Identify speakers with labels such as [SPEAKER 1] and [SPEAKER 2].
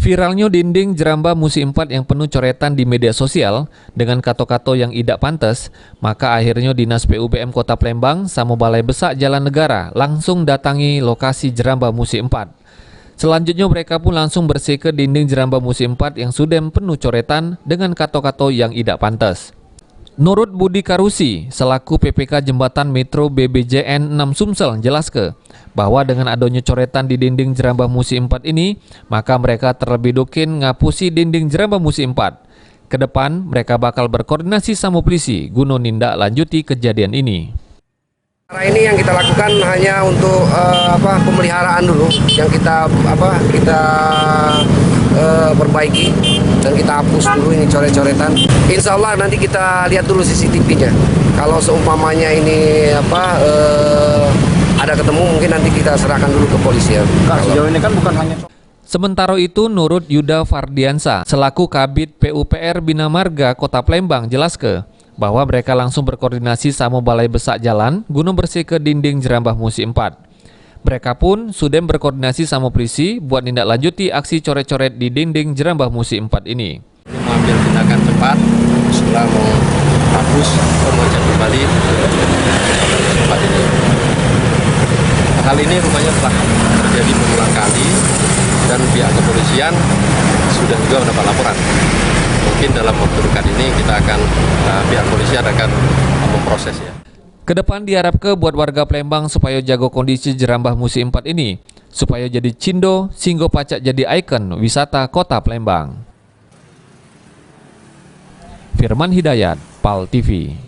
[SPEAKER 1] Viralnya dinding Jeramba Musi 4 yang penuh coretan di media sosial dengan kato-kato yang tidak pantas, maka akhirnya Dinas PUBM Kota Palembang sama Balai Besak Jalan Negara langsung datangi lokasi Jeramba Musi 4. Selanjutnya mereka pun langsung bersih ke dinding Jeramba Musi 4 yang sudah penuh coretan dengan kato-kato yang tidak pantas. Nurut Budi Karusi, selaku PPK Jembatan Metro BBJN 6 Sumsel, jelaskan bahwa dengan adanya coretan di dinding Jeramba Musi 4 ini, maka mereka terlebih dokin ngapusi dinding Jeramba Musi 4. Kedepan, mereka bakal berkoordinasi sama polisi guna nindak lanjuti kejadian ini.
[SPEAKER 2] Ini yang kita lakukan hanya untuk pemeliharaan dulu, yang kita perbaiki dan kita hapus dulu ini coret-coretan. Insya Allah nanti kita lihat dulu CCTV-nya. Kalau seumpamanya ini ada ketemu, mungkin nanti kita serahkan dulu ke polisi ya.
[SPEAKER 3] Sejauh ini kan bukan hanya.
[SPEAKER 1] Sementara itu, Nurut Yuda Fardiansa, selaku Kabid PUPR Bina Marga Kota Palembang, jelaskan bahwa mereka langsung berkoordinasi sama Balai Besak Jalan guna bersih ke dinding Jeramba Musi 4. Mereka pun sudah berkoordinasi sama polisi buat tindak lanjuti aksi coret-coret di dinding Jeramba Musi 4 ini.
[SPEAKER 4] Mengambil tindakan cepat setelah mau hapus mengejar kembali tempat ini. Hal ini rupanya telah terjadi berulang kali dan pihak kepolisian sudah juga mendapat laporan. Mungkin dalam waktu dekat ini kita akan pihak kepolisian akan memproses ya.
[SPEAKER 1] Kedepan diharapkan buat warga Palembang supaya jago kondisi Jeramba Musi 4 ini supaya jadi cindo sehingga pacak jadi ikon wisata Kota Palembang. Firman Hidayat, PAL TV.